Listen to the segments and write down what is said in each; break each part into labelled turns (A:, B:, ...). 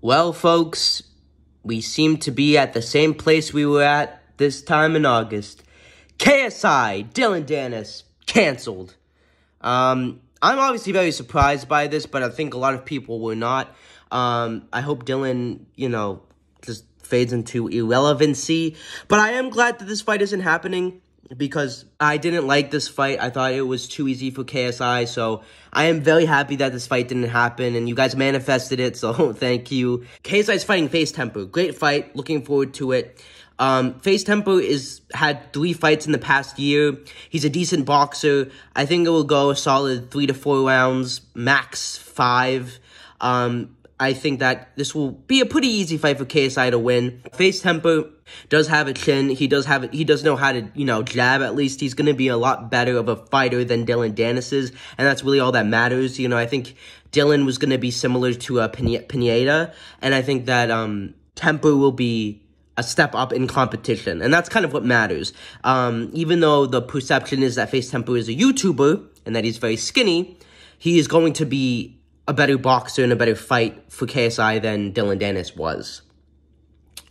A: Well, folks, we seem to be at the same place we were at this time in August. KSI, Dylan Dennis, canceled. I'm obviously very surprised by this, but I think a lot of people were not. I hope Dylan, just fades into irrelevancy. But I am glad that this fight isn't happening, because I didn't like this fight. I thought it was too easy for KSI, so I am very happy that this fight didn't happen, and you guys manifested it, so thank you. KSI is fighting Faze Tempo. Great fight. Looking forward to it. Faze Tempo had 3 fights in the past year. He's a decent boxer. I think it will go a solid 3 to 4 rounds, max 5. I think that this will be a pretty easy fight for KSI to win. Faze Tempo does have a chin. He does know how to, jab at least. He's going to be a lot better of a fighter than Dylan Dennis is, and that's really all that matters. I think Dylan was going to be similar to Pineda, and I think that Tempo will be a step up in competition, and that's kind of what matters. Even though the perception is that Faze Tempo is a YouTuber and that he's very skinny, he is going to be a better boxer and a better fight for KSI than Dylan Dennis was.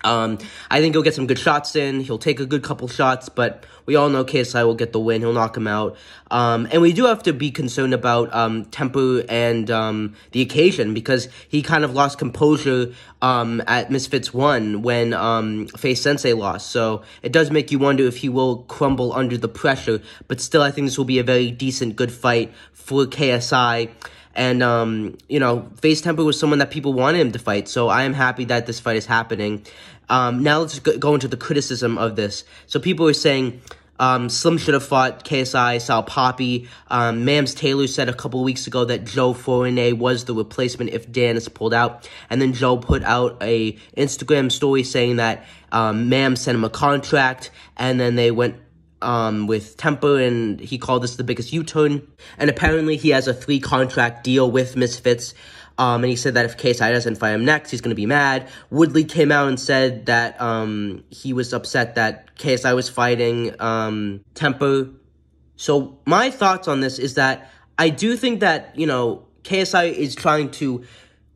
A: I think he'll get some good shots in. He'll take a good couple shots, but we all know KSI will get the win. He'll knock him out. And we do have to be concerned about Tempo and the occasion, because he kind of lost composure at Misfits 1 when Faze Sensei lost. So it does make you wonder if he will crumble under the pressure. But still, I think this will be a very decent, good fight for KSI. And, Faze Tempo was someone that people wanted him to fight, so I am happy that this fight is happening. Now let's go into the criticism of this. So people are saying Slim should have fought KSI, Sal Poppy. Mams Taylor said a couple weeks ago that Joe Fournier was the replacement if Dennis pulled out. And then Joe put out a Instagram story saying that Mams sent him a contract, and then they went with Tempo, and he called this the biggest U-turn. And apparently he has a 3-contract deal with Misfits. And he said that if KSI doesn't fight him next, he's going to be mad. Woodley came out and said that he was upset that KSI was fighting Tempo. So my thoughts on this is that I do think that, KSI is trying to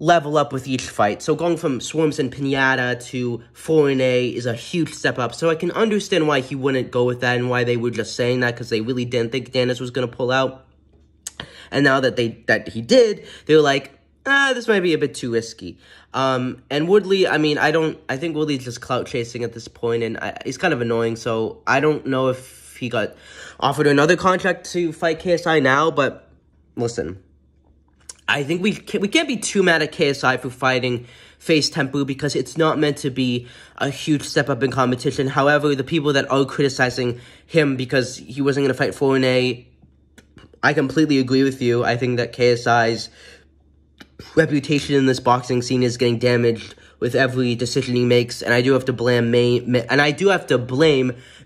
A: level up with each fight. So going from Swarms and Pinata to Fournier is a huge step up. So I can understand why he wouldn't go with that and why they were just saying that, because they really didn't think Dennis was going to pull out. And now that he did, they're like, this might be a bit too risky. And Woodley, I think Woodley's just clout chasing at this point, and he's kind of annoying. So I don't know if he got offered another contract to fight KSI now, but listen, I think we can't be too mad at KSI for fighting Faze Tempo, because it's not meant to be a huge step up in competition. However, the people that are criticizing him because he wasn't going to fight Fournier, I completely agree with you. I think that KSI's reputation in this boxing scene is getting damaged with every decision he makes, and I do have to blame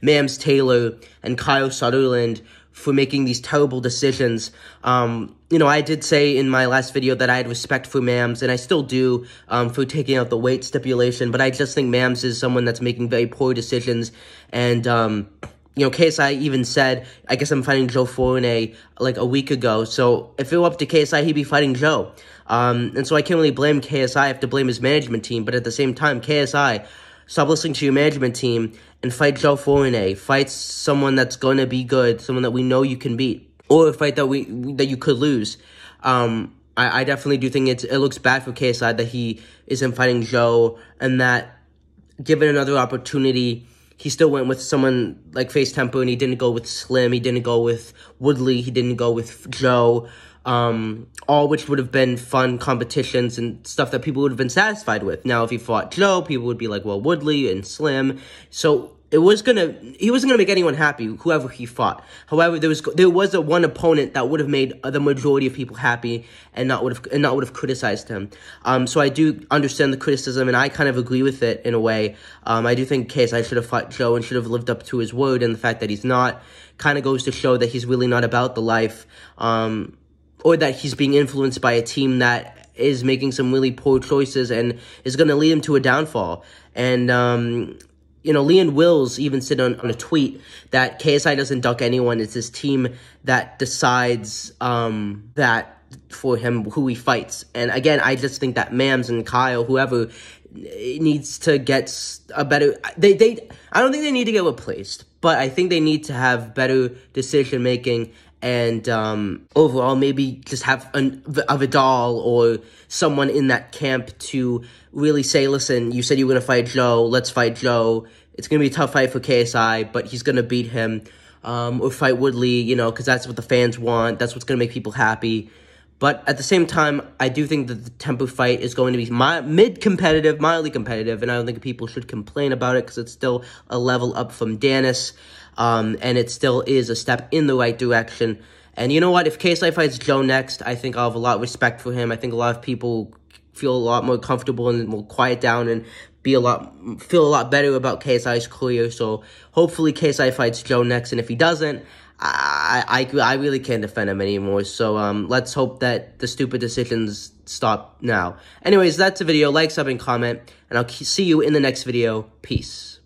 A: Mams Taylor and Kyle Sutherland for making these terrible decisions. I did say in my last video that I had respect for Mams, and I still do, for taking out the weight stipulation, but I just think Mams is someone that's making very poor decisions, and, KSI even said, I guess I'm fighting Joe Fournier, like, a week ago, so if it were up to KSI, he'd be fighting Joe. And so I can't really blame KSI, I have to blame his management team, but at the same time, KSI, stop listening to your management team and fight Joe Fournier. Fight someone that's going to be good, someone that we know you can beat, or a fight that you could lose. I definitely do think it looks bad for KSI that he isn't fighting Joe, and that given another opportunity, he still went with someone like Faze Tempo, and he didn't go with Slim, he didn't go with Woodley, he didn't go with Joe. All which would have been fun competitions and stuff that people would have been satisfied with. Now, if he fought Joe, people would be like, well, Woodley and Slim. So he wasn't gonna make anyone happy, whoever he fought. However, there was a one opponent that would have made the majority of people happy and not would have criticized him. So I do understand the criticism, and I kind of agree with it in a way. I do think KSI should have fought Joe and should have lived up to his word, and the fact that he's not kind of goes to show that he's really not about the life. Or that he's being influenced by a team that is making some really poor choices and is going to lead him to a downfall. And, Leon Wills even said on a tweet that KSI doesn't duck anyone. It's this team that decides that for him who he fights. And again, I just think that Mams and Kyle, whoever, needs to get a better... I don't think they need to get replaced, but I think they need to have better decision-making, and overall, maybe just have a Vidal or someone in that camp to really say, listen, you said you were going to fight Joe, let's fight Joe. It's going to be a tough fight for KSI, but he's going to beat him. Or fight Woodley, you know, because that's what the fans want. That's what's going to make people happy. But at the same time, I do think that the Tempo fight is going to be mid-competitive, mildly competitive, and I don't think people should complain about it because it's still a level up from Dennis, and it still is a step in the right direction. And you know what? If KSI fights Joe next, I think I'll have a lot of respect for him. I think a lot of people feel a lot more comfortable and will quiet down and feel a lot better about KSI's career. So hopefully KSI fights Joe next, and if he doesn't, I really can't defend him anymore. So let's hope that the stupid decisions stop now. Anyways, that's the video. Like, sub, and comment, and I'll see you in the next video. Peace.